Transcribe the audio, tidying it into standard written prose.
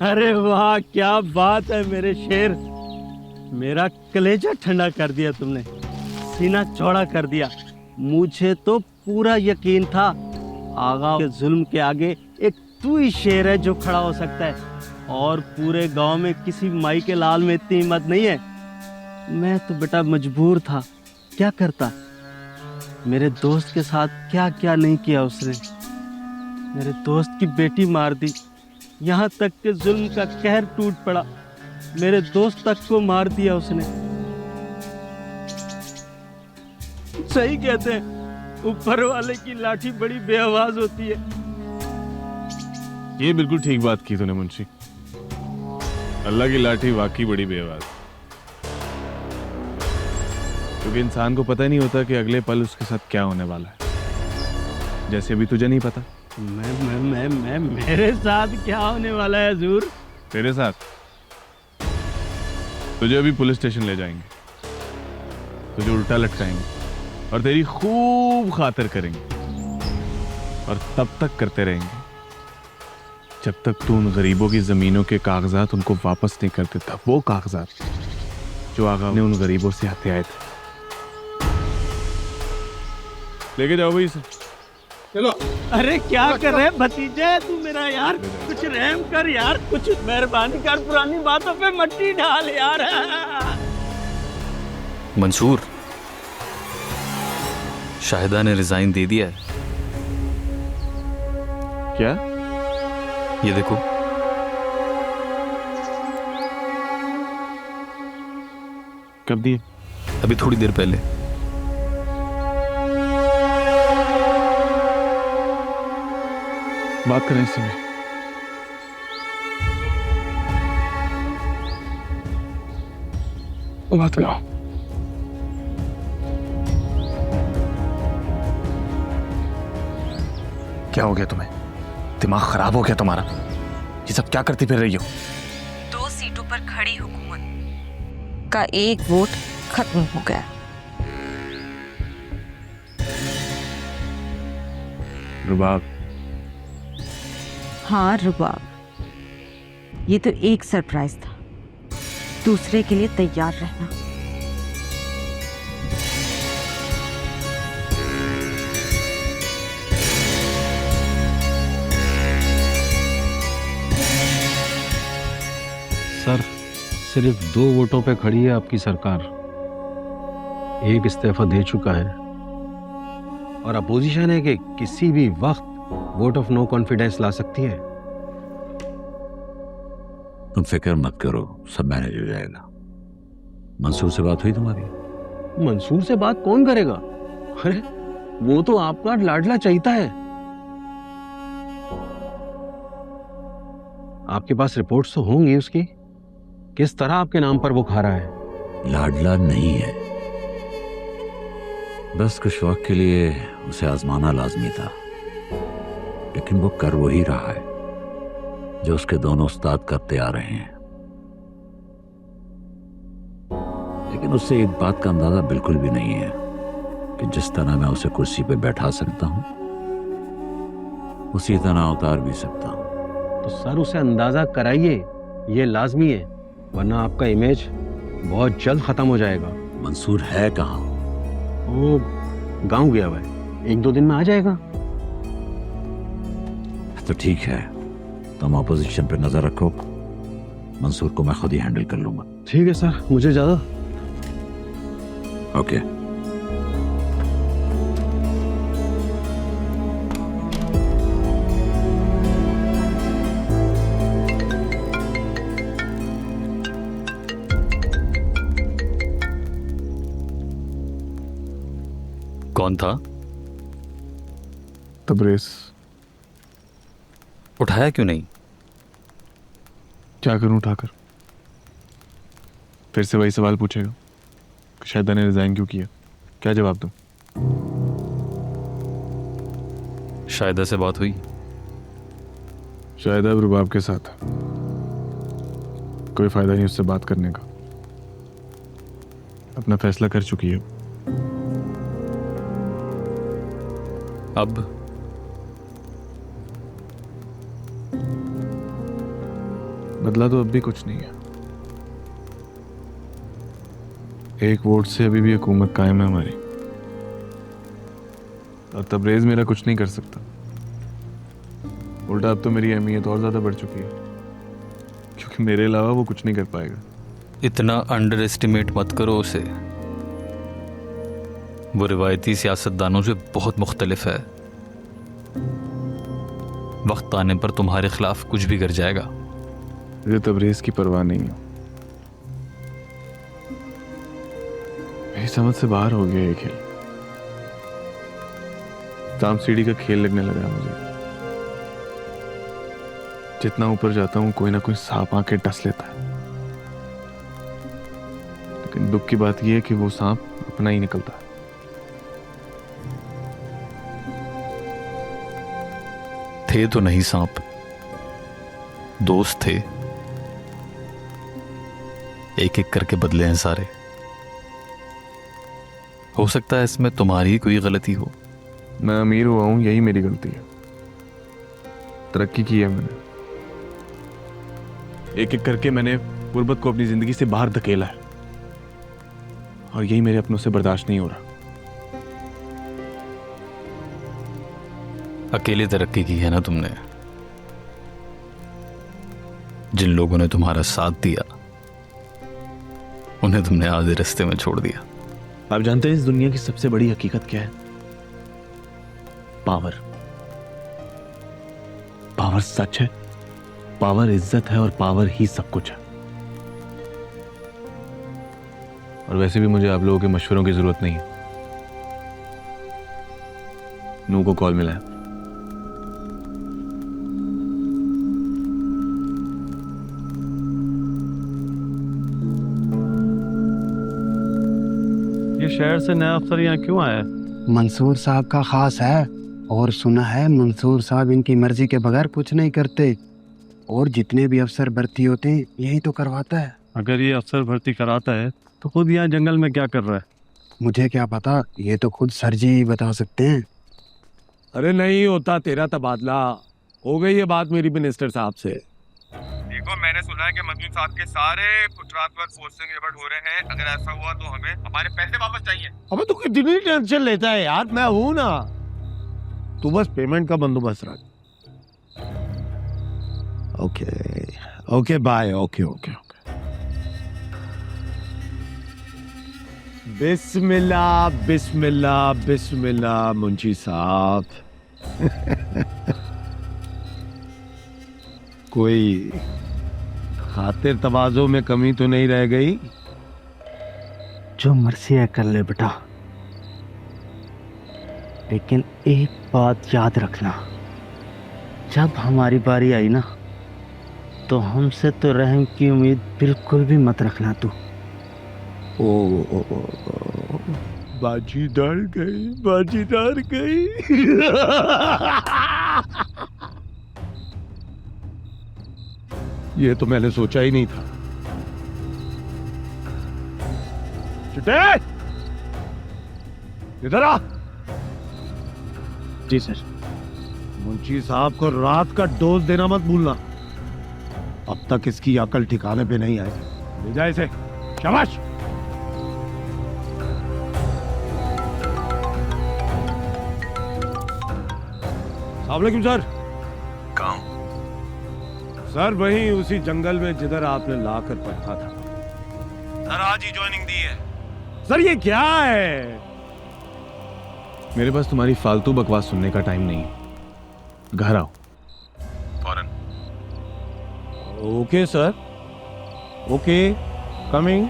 अरे वाह, क्या बात है मेरे शेर। मेरा कलेजा ठंडा कर दिया तुमने, सीना चौड़ा कर दिया। मुझे तो पूरा यकीन था आगा के जुल्म के आगे एक तू ही शेर है जो खड़ा हो सकता है, और पूरे गांव में किसी माई के लाल में इतनी हिम्मत नहीं है। मैं तो बेटा मजबूर था, क्या करता। मेरे दोस्त के साथ क्या क्या नहीं किया उसने। मेरे दोस्त की बेटी मार दी, यहाँ तक कि जुल्म का कहर टूट पड़ा, मेरे दोस्त तक को मार दिया उसने। सही कहते हैं, ऊपर वाले की लाठी बड़ी बेआवाज होती है। ये बिल्कुल ठीक बात की तूने मुंशी। अल्लाह की लाठी वाकई बड़ी बेआवाज, क्योंकि इंसान को पता ही नहीं होता कि अगले पल उसके साथ क्या होने वाला है। जैसे अभी तुझे नहीं पता मैं मेरे साथ क्या होने वाला है हुजूर? तेरे साथ तुझे अभी पुलिस स्टेशन ले जाएंगे, तुझे उल्टा लटकाएंगे और तेरी खूब खातिर करेंगे, और तब तक करते रहेंगे जब तक तू उन गरीबों की जमीनों के कागजात उनको वापस नहीं कर देता, वो कागजात जो आगा ने उन गरीबों से हत्या आए थे। लेके जाओ भाई इसे। चलो। अरे क्या कर रहे भतीजे तू मेरा यार, कुछ रहम कर यार, कुछ मेहरबानी कर, पुरानी बातों पे मट्टी डाल यार। मंसूर, शाहिदा ने रिजाइन दे दिया है। क्या? ये देखो। कब दिए? अभी थोड़ी देर पहले। बात करें इससे। बात करो। क्या हो गया तुम्हें? दिमाग खराब हो गया तुम्हारा? ये सब क्या करती फिर रही हो? 2 सीटों पर खड़ी हुकूमत का 1 वोट खत्म हो गया। रुबाब। हाँ रुबाब, ये तो एक सरप्राइज था, दूसरे के लिए तैयार रहना। सर, सिर्फ 2 वोटों पे खड़ी है आपकी सरकार। एक इस्तीफा दे चुका है और अपोजिशन है कि किसी भी वक्त वोट ऑफ नो कॉन्फिडेंस ला सकती है। तुम फिक्र मत करो, सब मैनेज हो जाएगा। मंसूर से बात हुई तुम्हारी? मंसूर से बात कौन करेगा? अरे वो तो आपका लाडला चाहता है। आपके पास रिपोर्ट्स तो होंगी उसकी, किस तरह आपके नाम पर वो खा रहा है। लाडला नहीं है, बस कुछ वक्त के लिए उसे आजमाना लाजमी था, लेकिन वो कर वही रहा है जो उसके दोनों उस्ताद करते आ रहे हैं। लेकिन उससे एक बात का अंदाजा बिल्कुल भी नहीं है कि जिस तरह मैं उसे कुर्सी पे बैठा सकता हूं, उसी तरह उतार भी सकता हूं। तो सर उसे अंदाजा कराइए, ये लाजमी है, वरना आपका इमेज बहुत जल्द खत्म हो जाएगा। मंसूर है कहां? वो गांव गया हुआ है, 1-2 दिन में आ जाएगा। तो ठीक है, तुम ऑपोजिशन पे नजर रखो, मंसूर को मैं खुद ही हैंडल कर लूंगा। ठीक है सर, मुझे ज्यादा। ओके। कौन था? तबरेज। उठाया क्यों नहीं? क्या करूं उठाकर? फिर से वही सवाल पूछेगा कि शाहिदा ने रिजाइन क्यों किया? क्या जवाब दूं? शाहिदा से बात हुई? शाहिदा अब रुबाब के साथ, कोई फायदा नहीं उससे बात करने का, अपना फैसला कर चुकी है। अब बदला तो अब भी कुछ नहीं है। एक वोट से अभी भी हुकूमत कायम है हमारी, और तबरेज मेरा कुछ नहीं कर सकता। उल्टा अब तो मेरी अहमियत और ज्यादा बढ़ चुकी है, क्योंकि मेरे अलावा वो कुछ नहीं कर पाएगा। इतना अंडर एस्टिमेट मत करो उसे। वो रिवायती सियासतदानों से बहुत मुख्तलिफ है। वक्त आने पर तुम्हारे खिलाफ कुछ भी कर जाएगा। मुझे तबरेज की परवाह नहीं है। मेरी समझ से बाहर हो गया ये खेल। ताम सीढ़ी का खेल लगने लगा है मुझे। जितना ऊपर जाता हूं कोई ना कोई सांप आके डस लेता है, लेकिन दुख की बात यह है कि वो सांप अपना ही निकलता है। थे तो नहीं सांप, दोस्त थे। एक एक करके बदले हैं सारे। हो सकता है इसमें तुम्हारी ही कोई गलती हो। मैं अमीर हुआ हूं, यही मेरी गलती है। तरक्की की है मैंने, एक एक करके मैंने गुर्बत को अपनी जिंदगी से बाहर धकेला है, और यही मेरे अपनों से बर्दाश्त नहीं हो रहा। अकेले तरक्की की है ना तुमने। जिन लोगों ने तुम्हारा साथ दिया उन्हें तुमने आधे रास्ते में छोड़ दिया। आप जानते हैं इस दुनिया की सबसे बड़ी हकीकत क्या है? पावर। पावर सच है, पावर इज्जत है, और पावर ही सब कुछ है। और वैसे भी मुझे आप लोगों के मशवरों की जरूरत नहीं है। नू को कॉल मिला है। ये शहर से नया अफसर यहाँ क्यों आया है? मंसूर साहब का खास है, और सुना है मंसूर साहब इनकी मर्जी के बगैर कुछ नहीं करते, और जितने भी अफसर भर्ती होते हैं यही तो करवाता है। अगर ये अफसर भर्ती कराता है तो खुद यहाँ जंगल में क्या कर रहा है? मुझे क्या पता, ये तो खुद सर जी ही बता सकते हैं। अरे नहीं होता तेरा तबादला। हो गई ये बात मेरी मिनिस्टर साहब से। देखो, मैंने सुना है कि मंजूर साहब के सारे ट्रांसफर पोस्टिंग रिवर्ट हो रहे हैं। अगर ऐसा हुआ तो हमें हमारे पैसे वापस चाहिए। अबे तू कितनी टेंशन लेता है यार, मैं हूं ना। तू बस पेमेंट का बंदोबस्त रख। Okay okay bye. Okay okay okay. बिस्मिल्लाह बिस्मिल्लाह बिस्मिल्लाह मुंशी साहब। कोई खातिर तवाज़ो में कमी तो नहीं रह गई? जो मर्जी है कर ले बेटा, लेकिन एक बात याद रखना, जब हमारी बारी आई ना तो हमसे तो रहम की उम्मीद बिल्कुल भी मत रखना तू। ओ, बाजी डर गई, बाजी डर गई। ये तो मैंने सोचा ही नहीं था। चिट्टे, इधर आ। जी सर। मुंशी साहब को रात का डोज देना मत भूलना। अब तक इसकी अकल ठिकाने पे नहीं आई। ले जा इसे। शाबाश। अस्सलामुअलैकुम सर। कहाँ? सर वहीं उसी जंगल में जिधर आपने लाकर पटका था। सर आज ही ज्वाइनिंग दी है। सर ये क्या है? मेरे पास तुम्हारी फालतू बकवास सुनने का टाइम नहीं है। घर आओ। फौरन। Okay sir, okay, coming.